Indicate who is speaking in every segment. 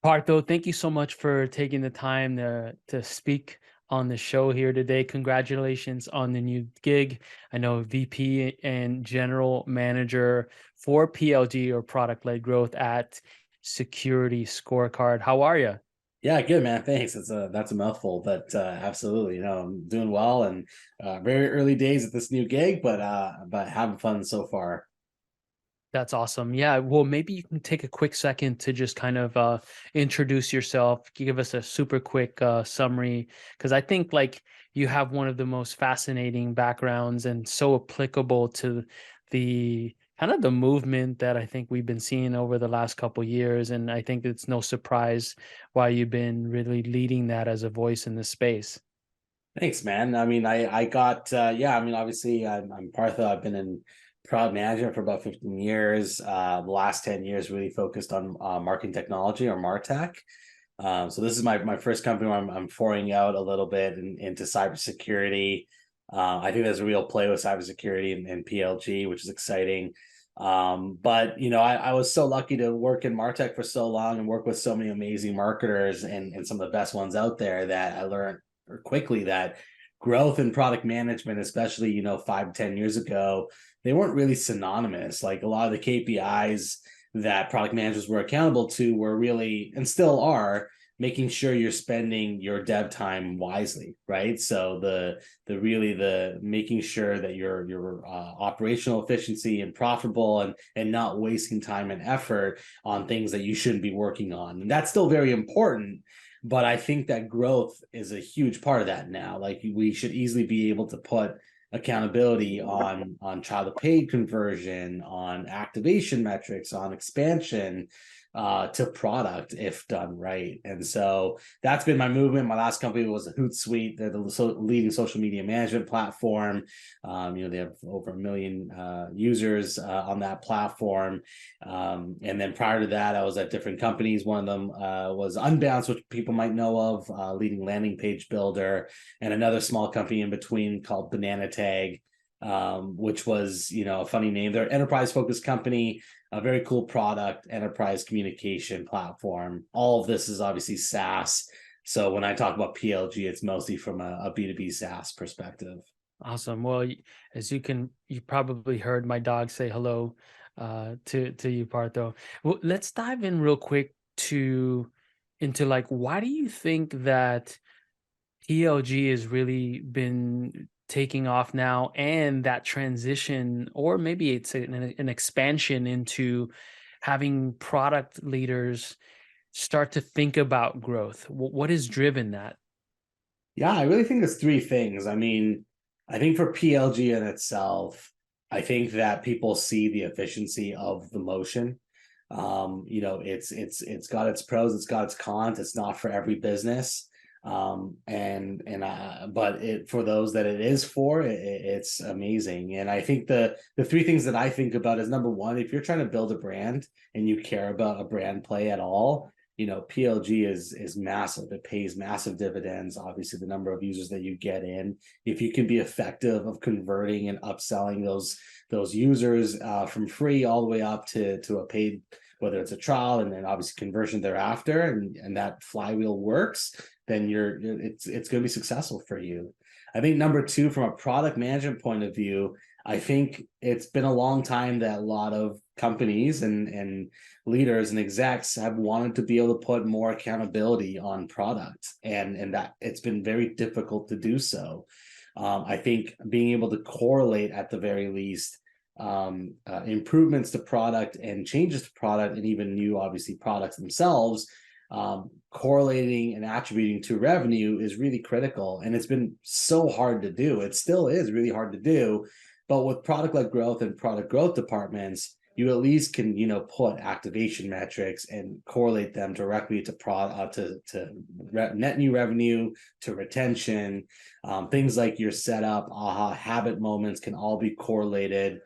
Speaker 1: Partho, thank you so much for taking the time to speak on the show here today. Congratulations on the new gig. I know VP and General Manager for PLG or Product Led Growth at Security Scorecard. How are you?
Speaker 2: Yeah, good man. Thanks. That's a mouthful, but absolutely, I'm doing well and very early days at this new gig, but having fun so far.
Speaker 1: That's awesome. Yeah, well, maybe you can take a quick second to just kind of introduce yourself, give us a super quick summary, because I think like you have one of the most fascinating backgrounds and so applicable to the kind of the movement that I think we've been seeing over the last couple years. And I think it's no surprise why you've been really leading that as a voice in this space.
Speaker 2: Thanks, man. I mean, I got yeah. I mean, obviously, I'm Partha. I've been in product management for about 15 years. The last 10 years really focused on marketing technology or MarTech. So this is my first company where I'm foraying out a little bit into cybersecurity. I think there's a real play with cybersecurity and PLG, which is exciting. But I was so lucky to work in MarTech for so long and work with so many amazing marketers and some of the best ones out there that I learned quickly that growth and product management, especially 5 to 10 years ago, they weren't really synonymous. Like a lot of the KPIs that product managers were accountable to were really, and still are, making sure you're spending your dev time wisely, right? So the making sure that your operational efficiency and profitable and not wasting time and effort on things that you shouldn't be working on. And that's still very important, but I think that growth is a huge part of that now. Like we should easily be able to put accountability on child to paid conversion, on activation metrics, on expansion to product if done right. And so that's been my movement. My last company was Hootsuite. They're the leading social media management platform. They have over 1 million users on that platform. And then prior to that, I was at different companies. One of them was Unbounce, which people might know of, leading landing page builder, and another small company in between called Banana Tag, which was, a funny name. They're an enterprise focused company, a very cool product, enterprise communication platform. All of this is obviously SaaS. So when I talk about PLG, it's mostly from a B2B SaaS perspective.
Speaker 1: Awesome. Well, you probably heard my dog say hello to you, Partho. Well, let's dive in real quick to into like why do you think that PLG has really been taking off now, and that transition, or maybe it's an expansion into having product leaders start to think about growth? What has driven that?
Speaker 2: Yeah, I really think there's three things. I mean, I think for PLG in itself, I think that people see the efficiency of the motion. It's got its pros, it's got its cons. It's not for every business. But it for those that it is for, it's amazing. And I think the three things that I think about is number one, if you're trying to build a brand and you care about a brand play at all, PLG is massive. It pays massive dividends. Obviously, the number of users that you get in, if you can be effective of converting and upselling those users from free all the way up to a paid, whether it's a trial and then obviously conversion thereafter, and that flywheel works, then it's going to be successful for you. I think number two, from a product management point of view, I think it's been a long time that a lot of companies and leaders and execs have wanted to be able to put more accountability on product, and that it's been very difficult to do so. I think being able to correlate at the very least improvements to product and changes to product and even new, obviously, products themselves, correlating and attributing to revenue is really critical. And it's been so hard to do. It still is really hard to do. But with product-led growth and product growth departments, you at least can, put activation metrics and correlate them directly to net new revenue, to retention. Things like your setup, aha, habit moments can all be correlated.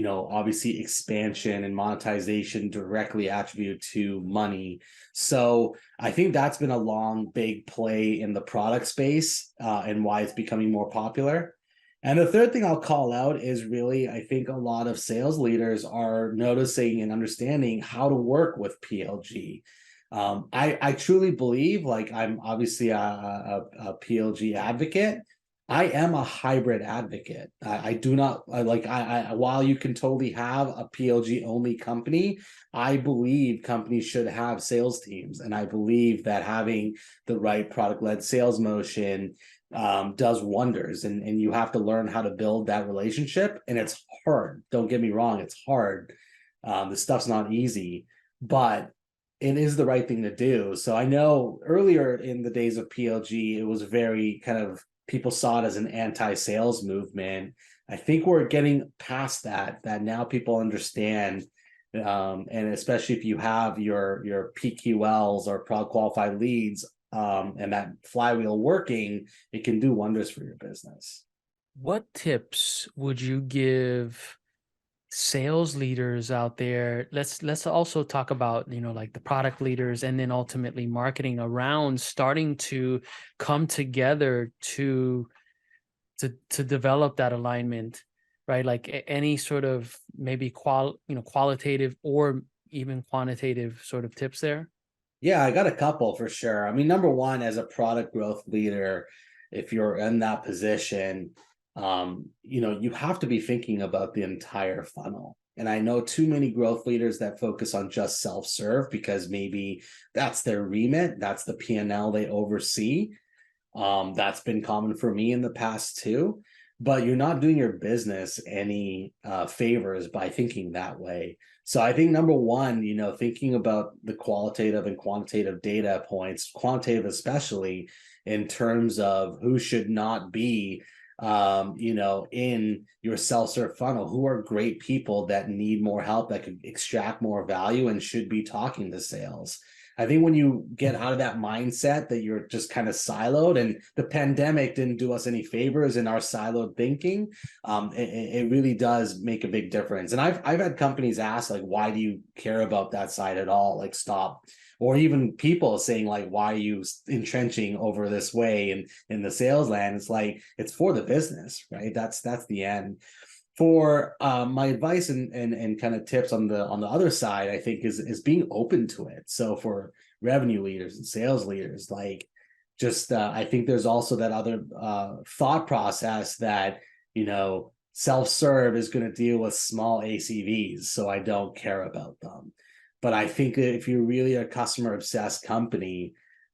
Speaker 2: Obviously expansion and monetization directly attributed to money. So I think that's been a long, big play in the product space and why it's becoming more popular. And the third thing I'll call out is really, I think a lot of sales leaders are noticing and understanding how to work with PLG. I truly believe, like, I'm obviously a PLG advocate. I am a hybrid advocate. I do not while you can totally have a PLG only company, I believe companies should have sales teams, and I believe that having the right product led sales motion does wonders, and you have to learn how to build that relationship, and it's hard. Don't get me wrong, it's hard. This stuff's not easy, but it is the right thing to do. So I know earlier in the days of PLG, it was very kind of, people saw it as an anti-sales movement. I think we're getting past that now people understand, and especially if you have your PQLs or prod qualified leads, and that flywheel working, it can do wonders for your business.
Speaker 1: What tips would you give sales leaders out there? Let's also talk about, like the product leaders and then ultimately marketing around starting to come together to develop that alignment, right? Like any sort of maybe qualitative or even quantitative sort of tips there.
Speaker 2: Yeah, I got a couple for sure. I mean, number one, as a product growth leader, if you're in that position, you have to be thinking about the entire funnel. And I know too many growth leaders that focus on just self-serve because maybe that's their remit, that's the P&L they oversee. That's been common for me in the past too. But you're not doing your business any favors by thinking that way. So I think number one, thinking about the qualitative and quantitative data points, quantitative especially, in terms of who should not be, in your self-serve funnel, who are great people that need more help, that could extract more value and should be talking to sales. I think when you get out of that mindset that you're just kind of siloed, and the pandemic didn't do us any favors in our siloed thinking, it really does make a big difference. And I've had companies ask, like, why do you care about that side at all? Like, stop. Or even people saying, like, why are you entrenching over this way in the sales land? It's like, it's for the business, right? That's the end. For my advice and kind of tips on the other side, I think is being open to it. So for revenue leaders and sales leaders, like, just I think there's also that other thought process that, self-serve is going to deal with small ACVs, so I don't care about them. But I think if you're really a customer obsessed company,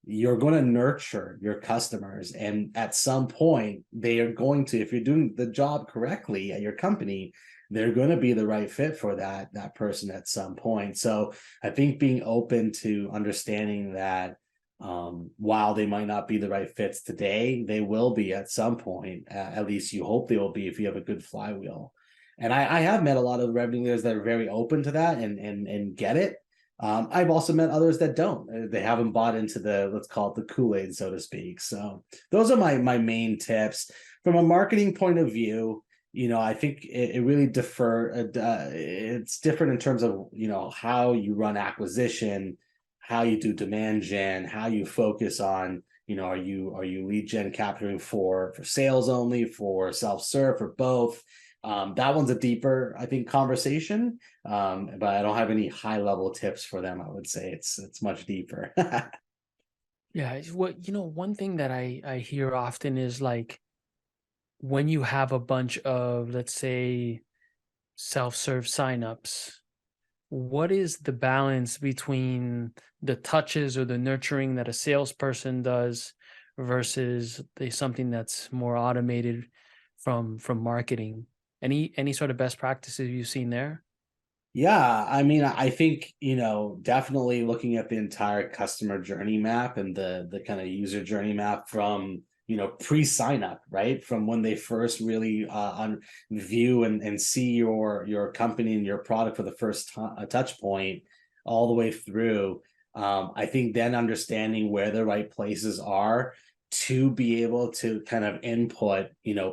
Speaker 2: you're going to nurture your customers, and at some point they are going to, if you're doing the job correctly at your company, they're going to be the right fit for that person at some point. So I think being open to understanding that, while they might not be the right fits today, they will be at some point. At least you hope they will be, if you have a good flywheel. And I have met a lot of revenue leaders that are very open to that and get it. I've also met others that don't. They haven't bought into the, let's call it the Kool-Aid, so to speak. So those are my main tips. From a marketing point of view, I think it really it's different in terms of, how you run acquisition, how you do demand gen, how you focus on, are you lead gen capturing for sales only, for self-serve, for both? That one's a deeper, I think, conversation. But I don't have any high level tips for them. I would say it's much deeper.
Speaker 1: Yeah, one thing that I hear often is like when you have a bunch of, let's say, self-serve signups, what is the balance between the touches or the nurturing that a salesperson does versus something that's more automated from marketing? Any sort of best practices you've seen there?
Speaker 2: Yeah, I mean, I think, definitely looking at the entire customer journey map and the kind of user journey map from, pre-sign up, right? From when they first really view and see your company and your product for the first touch point, all the way through. I think then understanding where the right places are to be able to kind of input,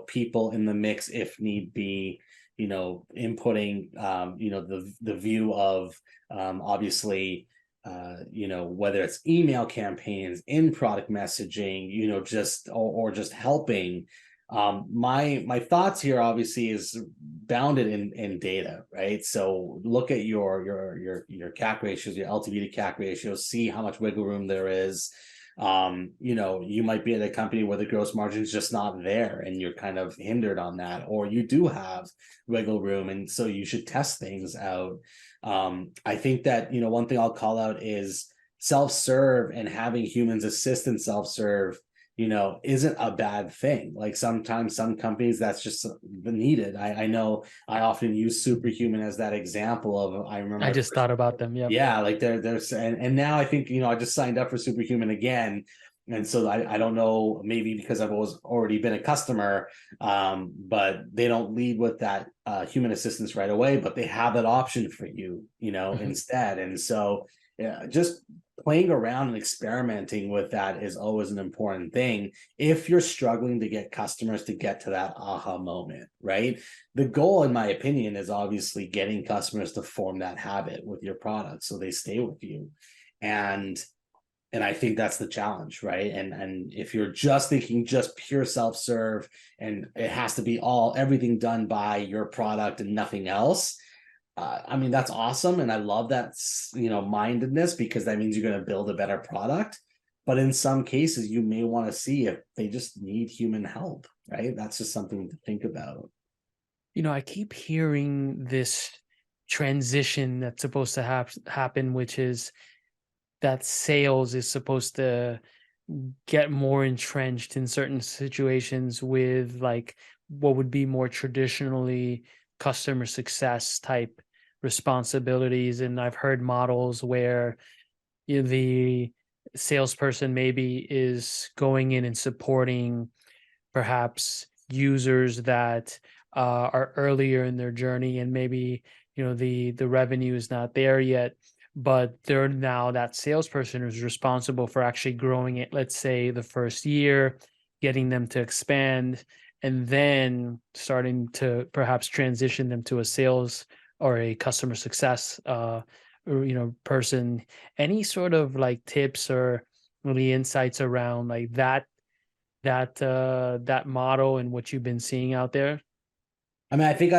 Speaker 2: people in the mix if need be, inputting, the view of, obviously, whether it's email campaigns, in product messaging, just or just helping. My thoughts here obviously is bounded in data, right? So look at your CAC ratios, your LTV to CAC ratios, see how much wiggle room there is. You might be at a company where the gross margin is just not there and you're kind of hindered on that, or you do have wiggle room, and so you should test things out. I think that, one thing I'll call out is self-serve, and having humans assist in self-serve, isn't a bad thing. Like sometimes some companies that's just needed. I know I often use Superhuman as that example of, I remember
Speaker 1: I
Speaker 2: my
Speaker 1: just
Speaker 2: first,
Speaker 1: thought about them. Yep.
Speaker 2: yeah, like there's and now I think, I just signed up for Superhuman again. And so I don't know, maybe because I've already been a customer, but they don't lead with that human assistance right away, but they have that option for you, instead. And so, yeah, just playing around and experimenting with that is always an important thing if you're struggling to get customers to get to that aha moment, right? The goal, in my opinion, is obviously getting customers to form that habit with your product so they stay with you. And I think that's the challenge, right? And if you're just thinking just pure self-serve and it has to be everything done by your product and nothing else, I mean, that's awesome. And I love that, mindedness, because that means you're going to build a better product. But in some cases, you may want to see if they just need human help, right? That's just something to think about.
Speaker 1: I keep hearing this transition that's supposed to happen, which is that sales is supposed to get more entrenched in certain situations with like what would be more traditionally customer success type responsibilities. And I've heard models where the salesperson maybe is going in and supporting perhaps users that are earlier in their journey, and maybe the revenue is not there yet, but they're now that salesperson is responsible for actually growing it, let's say the first year, getting them to expand, and then starting to perhaps transition them to a sales or a customer success person. Any sort of like tips or really insights around like that model and what you've been seeing out there?
Speaker 2: I mean, I think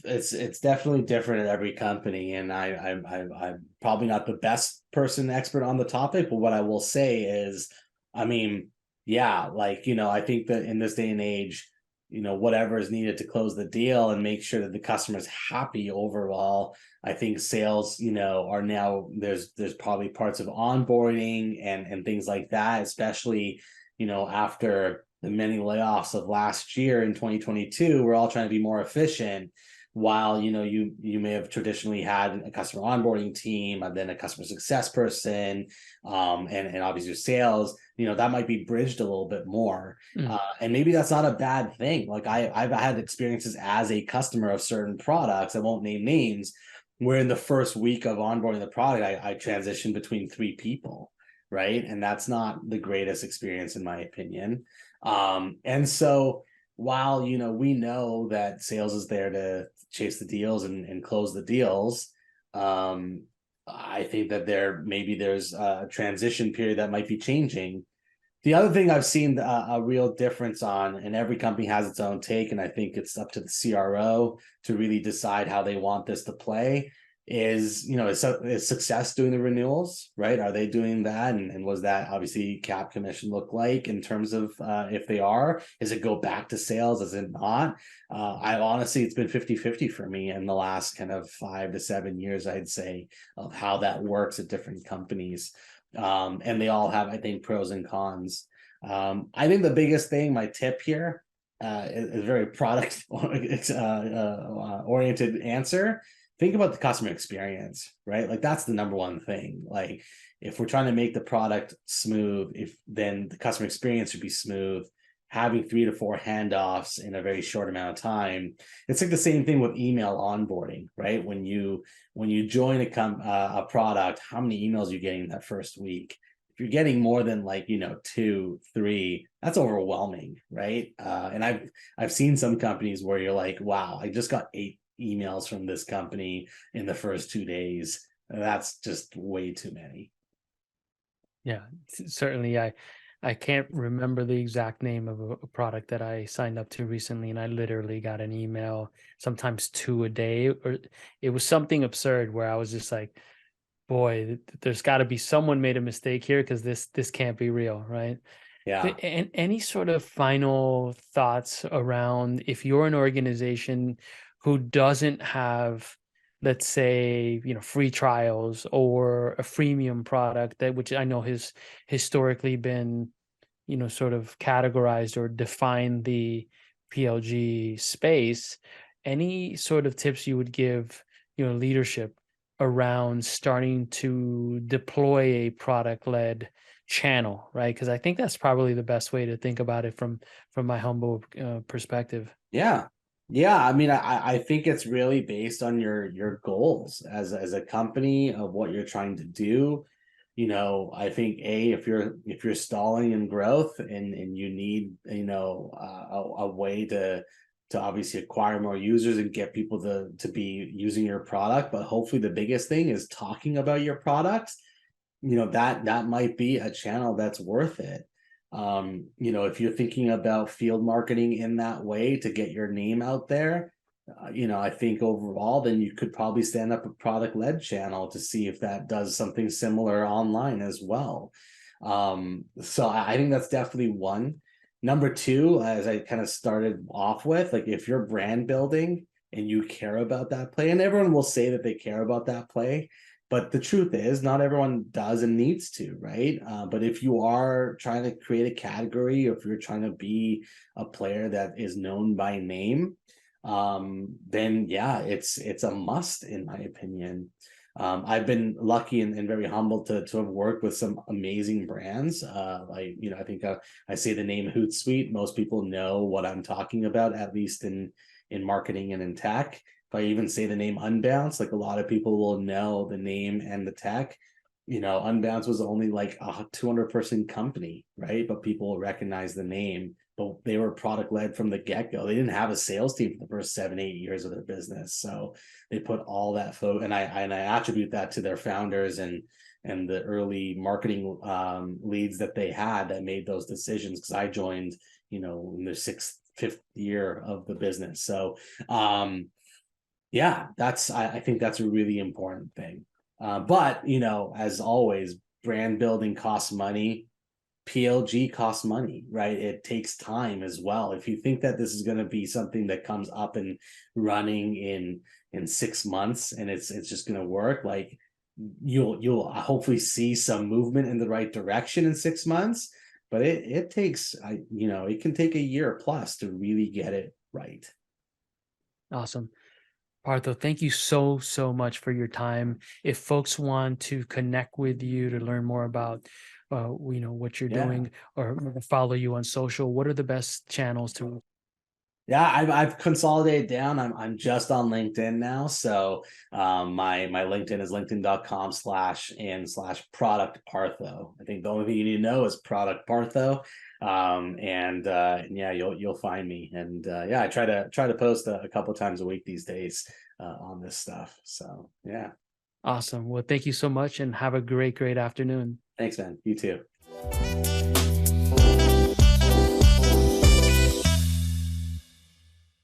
Speaker 2: it's definitely different at every company, and I'm probably not the best person expert on the topic, but what I will say is, I mean, yeah, like, I think that in this day and age, whatever is needed to close the deal and make sure that the customer's happy overall. I think sales, are now, there's probably parts of onboarding and things like that, especially, after the many layoffs of last year in 2022. We're all trying to be more efficient, while you may have traditionally had a customer onboarding team and then a customer success person, and obviously sales, that might be bridged a little bit more. And maybe that's not a bad thing. Like I've had experiences as a customer of certain products, I won't name names, where in the first week of onboarding the product, I transitioned between 3 people, right? And that's not the greatest experience, in my opinion. And so while, we know that sales is there to chase the deals and close the deals, I think that there's a transition period that might be changing. The other thing I've seen a real difference on, and every company has its own take, and I think it's up to the CRO to really decide how they want this to play, is, is success doing the renewals, right? Are they doing that? And was that obviously cap commission look like in terms of, if they are, is it go back to sales? Is it not? I honestly, it's been 50-50 for me in the last kind of 5 to 7 years, I'd say, of how that works at different companies. And they all have, I think, pros and cons. I think the biggest thing, my tip here, is very product oriented answer. Think about the customer experience, right? Like that's the number one thing. Like if we're trying to make the product smooth, then the customer experience should be smooth. Having 3 to 4 handoffs in a very short amount of time. It's like the same thing with email onboarding, right? When you join a product, how many emails are you getting that first week? If you're getting more than 2, 3, that's overwhelming, right? And I've seen some companies where you're like, wow, I just got 8 emails from this company in the first 2 days. That's just way too many.
Speaker 1: Yeah, certainly. I can't remember the exact name of a product that I signed up to recently, and I literally got an email, sometimes two a day, or it was something absurd where I was just like, boy, there's got to be someone made a mistake here because this can't be real, right?
Speaker 2: Yeah.
Speaker 1: And any sort of final thoughts around if you're an organization who doesn't have, let's say, free trials or a freemium product that which I know has historically been, sort of categorized or defined the PLG space, any sort of tips you would give, leadership around starting to deploy a product-led channel, right? Because I think that's probably the best way to think about it from my humble perspective.
Speaker 2: Yeah. Yeah. I mean, I think it's really based on your goals as a company of what you're trying to do. I think if you're stalling in growth and you need, a way to obviously acquire more users and get people to be using your product, but hopefully the biggest thing is talking about your products, that might be a channel that's worth it. If you're thinking about field marketing in that way to get your name out there, I think overall then you could probably stand up a product led channel to see if that does something similar online as well. So I think that's definitely one. Number two, as I kind of started off with, like if you're brand building and you care about that play, and everyone will say that they care about that play, but the truth is, not everyone does and needs to, right? But if you are trying to create a category, or if you're trying to be a player that is known by name, then yeah, it's a must in my opinion. I've been lucky and very humbled to have worked with some amazing brands. I think I say the name Hootsuite. Most people know what I'm talking about, at least in marketing and in tech. If I even say the name Unbounce, like a lot of people will know the name and the tech. Unbounce was only like a 200-person company, right? But people recognize the name. But they were product led from the get go. They didn't have a sales team for the first 7-8 years of their business, so they put all that and I attribute that to their founders and the early marketing leads that they had that made those decisions. Because I joined, in the fifth year of the business. So yeah, I think that's a really important thing. But as always, brand building costs money. PLG costs money, right? It takes time as well. If you think that this is going to be something that comes up and running in 6 months and it's just going to work, like you'll hopefully see some movement in the right direction in 6 months. But it takes, it can take a year plus to really get it right.
Speaker 1: Awesome. Partho, thank you so much for your time. If folks want to connect with you to learn more about, what you're
Speaker 2: Yeah.
Speaker 1: doing or follow you on social, what are the best channels to?
Speaker 2: Yeah, I've consolidated down. I'm just on LinkedIn now. So my LinkedIn is linkedin.com/and/product Partho. I think the only thing you need to know is product Partho. Yeah, you'll find me. And yeah, I try to post a couple times a week these days on this stuff. So yeah.
Speaker 1: Awesome. Well, thank you so much and have a great afternoon.
Speaker 2: Thanks, man. You too.